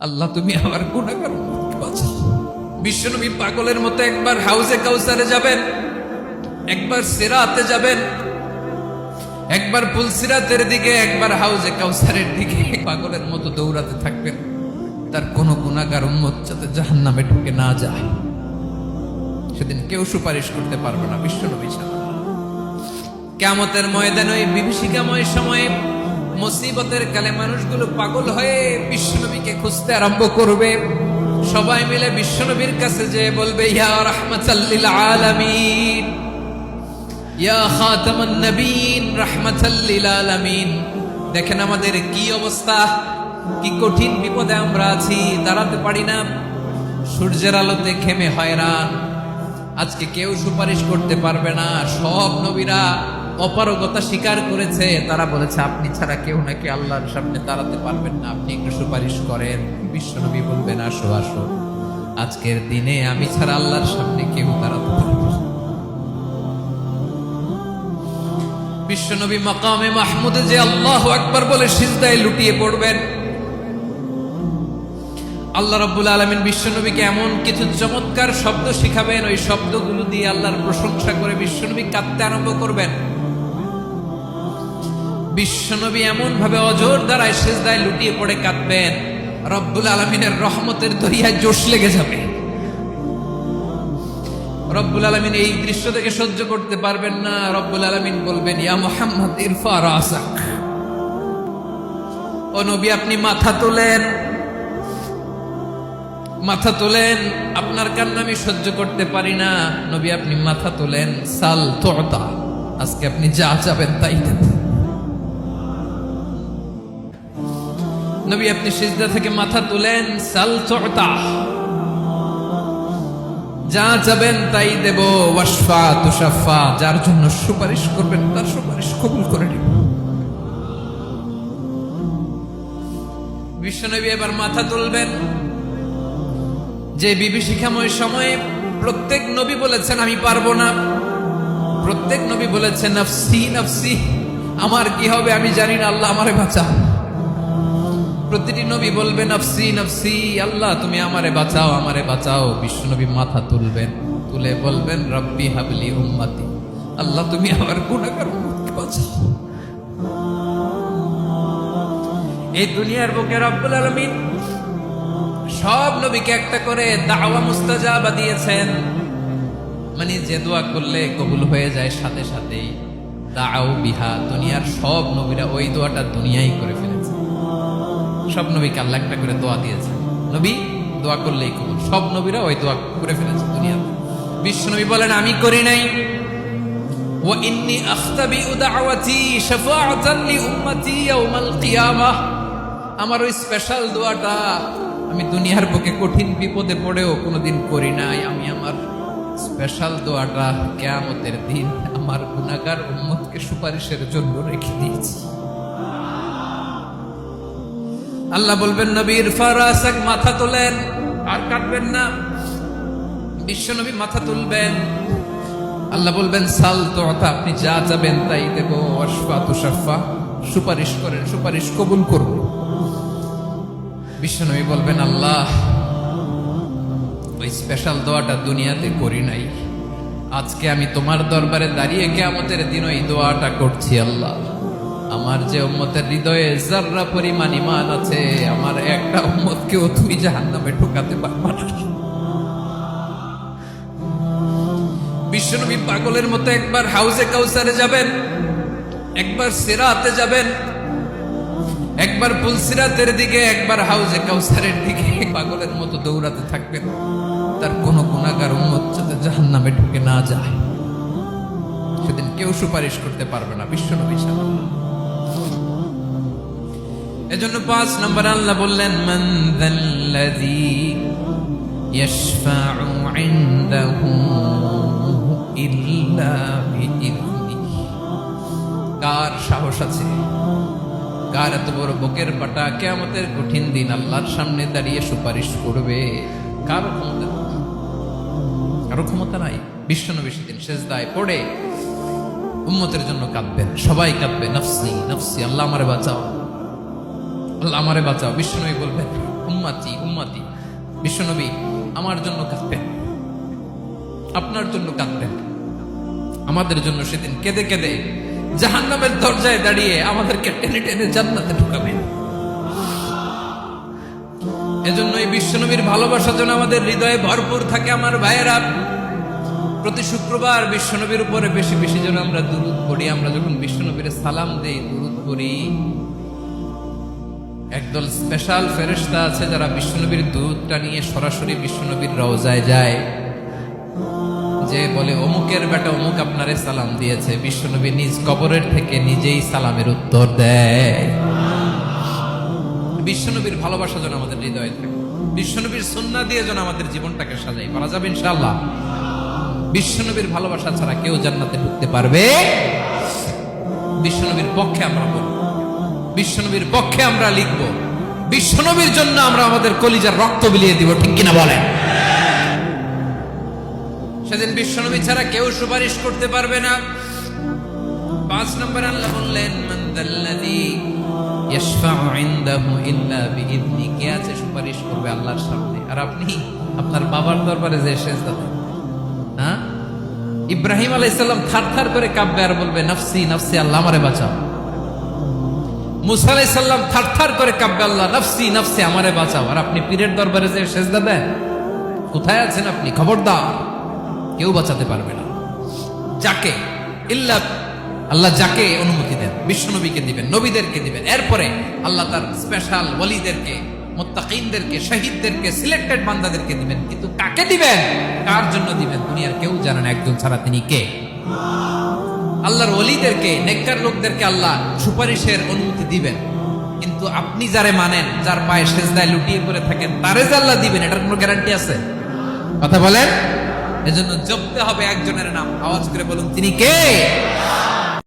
আল্লাহ তুমি আমার গুনাহগার উম্মতকে বাঁচাও। বিশ্বনবী পাগলের মতো একবার হাউজে কাউসারে যাবেন, একবার সিরাতে যাবেন, একবার পুলসিরাতের দিকে, একবার হাউজে কাউসারের দিকে পাগলের মতো দৌড়াতে থাকবেন। তার কোন গুনাহগার উম্মত যাতে জাহান্নামে ঢুকে না যায়, সেদিন কেউ সুপারিশ করতে পারবে না বিশ্বনবী ছাড়া। কিয়ামতের ময়দানে ওই বিভীষিকাময় সময়ে মুসিবতের কালে মানুষগুলো পাগল হয়ে বিশ্বনবীকে খুঁজতে আরম্ভ করবে। সবাই মিলে বিশ্বনবীর কাছে যেয়ে বলবে, ইয়া রাহমাতাল লিল আলামিন, ইয়া খাতামান নবীন, রাহমাতাল লিল আলামিন। দেখেন আমাদের কি অবস্থা, কি কঠিন বিপদে আমরা আছি, দাঁড়াতে পারি না, সূর্যের আলোতে ঘেমে হয়রান। আজকে কেউ সুপারিশ করতে পারবে না। সব নবীরা অপারগতা স্বীকার করেছে, তারা বলেছে আপনি ছাড়া কেউ নাকি আল্লাহর সামনে দাঁড়াতে পারবেন না, আপনি একটু সুপারিশ করেন। বিশ্বনবী বলবেন, আসো আসো, আজকের দিনে আমি ছাড়া আল্লাহর সামনে কেউ দাঁড়াতে পারবে না। বিশ্বনবী মাকামে মাহমুদে যে আল্লাহু আকবার বলে সিজদায় লুটিয়ে পড়বেন। আল্লাহ রাব্বুল আলামিন বিশ্বনবীকে এমন কিছু চমৎকার শব্দ শিখাবেন, ওই শব্দগুলো দিয়ে আল্লাহর প্রশংসা করে বিশ্বনবী কাঁদতে আরম্ভ করবেন। বিশ্বনবী এমন ভাবে অজর দ্বারায় সিজদায় লুটিয়ে পড়ে কাঁদবেন, রব্বুল আলামিনের রহমতের দরিয়ায় জোশ লেগে যাবে। রব্বুল আলামিন এই দৃশ্য থেকে সহ্য করতে পারবেন না। রব্বুল আলামিন বলবেন, ইয়া মুহাম্মদ ইরফা রাসাক, ও নবী আপনি মাথা তোলেন, মাথা তোলেন, আপনার কান্না আমি সহ্য করতে পারি না। নবী আপনি মাথা তোলেন, সাল তুতা, আজকে আপনি যা চাবেন তাই দেব। নবী আপনি সিজদা থেকে মাথা তুলেন, সাল তুতা, যা চাবেন তাই দেব। ওয়াশফা তুশাফা, যার জন্য সুপারিশ করবেন তার সুপারিশ কবুল করে নিব। বিশ্বনবী এবার মাথা তুলবেন। যে বিভীষিকাময় সময়ে প্রত্যেক নবী বলেছেন আমি পারবো না, প্রত্যেক নবী বলেছেন নফসি নফসি, আমার কি হবে আমি জানি না, আল্লাহ আমারে বাঁচাও। প্রতিটি নবী বলবে নফসি নফসি, আল্লাহ তুমি আমারে বাঁচাও, আমারে বাঁচাও। বিশ্বনবী মাথা তুলবেন, তুলে বলবেন রব্বি হাবলি উম্মতি, আল্লাহ তুমি আমার গুনাহগার উম্মতকে বাঁচাও। এই দুনিয়ার বুকে রব্বুল আলামিন সব নবীকে একটা করে দাওয়া মুস্তাজাবা দিয়েছেন, মানে যে দোয়া করলে কবুল হয়ে যায় সাথে সাথেই। দাও বিহা, দুনিয়ার সব নবীরা ওই দোয়াটা দুনিয়ায় করে ফেলেছে। সব নবীকে আল্লাহ একটা করে দোয়া দিয়েছেন, নবী দোয়া করলেই কবুল। সব নবীরা ওই দোয়া করে ফেলেছে দুনিয়াতে। বিশ্বনবী বলেন আমি করি নাই। ওয়া ইন্নী আখতাবিউ দাওয়াতি শাফাআতান লি উম্মতি ইয়াউমাল কিয়ামাহ, আমার ওই স্পেশাল দোয়াটা আমি দুনিয়ার বুকে কঠিন বিপদে পড়েও কোনোদিন করি নাই। আমি আমার স্পেশাল দোয়াটা কিয়ামতের দিন আমার গুনাহগার উম্মতকে সুপারিশের জন্য রেখে দিয়েছি। আল্লাহ বলবেন নবী ইরফা রাসাক, মাথা তোলেন, আর কাটবেন না। বিশ্বনবী মাথা তুলবেন, আল্লাহ বলবেন সাল তুতা, আপনি যা চাবেন তাই দেব। ওয়াশফা তুশাফা, সুপারিশ করেন, সুপারিশ কবুল করব। বিশ্বনবী বলবেন আল্লাহ ওই স্পেশাল দোয়াটা দুনিয়াতে করি নাই, আজকে আমি তোমার দরবারে দাঁড়িয়ে কিয়ামতের দিন ওই দোয়াটা করছি। আল্লাহ আমার যে উম্মতের হৃদয়ে যাররা পরিমাণ ঈমান আছে, আমার একটা উম্মতকেও তুমি জাহান্নামে ঢোকাতে পারবা না। বিশ্বনবী পাগলের মতো একবার হাউজে কাউসারে যাবেন, একবার সিরাতে যাবেন, একবার পুলসিরাতের দিকে, একবার হাউজে কাউসারের দিকে পাগলের মতো দৌড়াতে থাকবেন। তার কোন গুনাহগার উম্মত যাতে জাহান্নামে ঢুকে না যায়, সেদিন কেউ সুপারিশ করতে পারবে না বিশ্বনবী ছাড়া। এজন্য 5 নম্বর আল্লাহ বললেন মান যাল্লাযী ইয়াশফাউ ইনদাহু ইল্লা বিইذনিহি, কার সাহস আছে, কার এত বড় বুকের পাটা কিয়ামতের কঠিন দিন আল্লাহর সামনে দাঁড়িয়ে সুপারিশ করবে? কারো ক্ষমতা, কারো ক্ষমতা নাই। বিশ্বনবী সেদিন সিজদায় পড়ে উম্মতের জন্য কাঁদবেন, সবাই কাঁদবে নফসি নফসি, আল্লাহ আমারে বাঁচাও, আল্লাহ আমারে বাঁচাও। বিশ্বনবী বলবেন উম্মতি উম্মতি। বিশ্বনবী আমার জন্য কাঁদতেন, আপনার জন্য কাঁদতেন, আমাদের জন্য সেদিন কেঁদে কেঁদে জাহান্নামের দরজায় দাঁড়িয়ে আমাদেরকে টেনে টেনে জান্নাতে ঢুকাবেন। এজন্যই বিশ্বনবীর ভালোবাসা যেন আমাদের হৃদয়ে ভরপুর থাকে। আমার ভাইয়েরা, প্রতি শুক্রবার বিশ্বনবীর উপরে বেশি বেশি যেন আমরা দুরূদ পড়ি। আমরা যখন বিশ্বনবীর সালাম দেই, দুরূদ পড়ি, একদল স্পেশাল ফেরেশতা আছে যারা বিশ্বনবীর দুধটা নিয়ে সরাসরি বিশ্বনবীর রওজায় যায়, যে বলে অমুকের বেটা অমুক আপনারে সালাম দিয়েছে। বিশ্বনবী নিজ কবরের থেকে নিজেই সালামের উত্তর দেয়। বিশ্বনবীর ভালোবাসা যেন আমাদের হৃদয়ে থাকে, বিশ্বনবীর সুন্নাহ দিয়ে যেন আমাদের জীবনটাকে সাজাই। বলা যাবে ইনশাআল্লাহ? বিশ্বনবীর ভালোবাসা ছাড়া কেউ জান্নাতে ঢুকতে পারবে? বিশ্বনবীর পক্ষে আমরা বলব, বিশ্বনবীর পক্ষে আমরা লিখব, বিশ্বনবীর জন্য আমরা আমাদের কলিজার রক্ত বিলিয়ে দিব। ঠিক কিনা বলেন? সেদিন বিশ্বনবী ছাড়া কেউ সুপারিশ করতে পারবে না। 5 নম্বর আল্লাহ বললেন, মান যাল্লাযী ইয়াশফাউ ইনদাহু ইল্লা বিইذনি। কে আছে সুপারিশ করবে আল্লাহর সামনে? আর আপনি আপনার বাবার দরবারে যে সেজদা দেন, হ্যাঁ? ইব্রাহিম আলাইহিস সালাম থারথার করে কাঁপবে আর বলবে নাফসি নাফসি, আল্লাহ আমারে বাঁচাও। মুসা আলাইহিস সালাম থারথার করে কাঁপবে, আল্লাহ নাফসি নাফসি, আমারে বাঁচাও। আর আপনি পীরের দরবারে যে সেজদা দেন, কোথায় আছেন আপনি? খবরদার, কেউ বাঁচাতে পারবে না। যাকে ইল্লা আল্লাহ যাকে অনুমতি দেন, বিশ্বনবীকে দিবেন, নবীদেরকে দিবেন, এরপরে আল্লাহ তার স্পেশাল ওয়ালিদেরকে, মুত্তাকিনদেরকে, শহীদদেরকে, সিলেক্টেড বান্দাদেরকে দিবেন। কিন্তু কাকে দিবেন, কার জন্য দিবেন, দুনিয়ার কেউ জানে না একজন ছাড়া। তিনি কে? আল্লাহর ওয়ালিদেরকে, নেককার লোকদেরকে আল্লাহ সুপারিশের অনুমতি দিবেন। কিন্তু আপনি যারে মানেন, যার পায়ে সেজদায় লুটিয়ে পড়ে থাকেন, তারে যে আল্লাহ দিবেন, এটার কোনো গ্যারান্টি আছে? কথা বলেন। এজন্য জপতে হবে একজনের নাম। আওয়াজ করে বলুন, তিনি কে?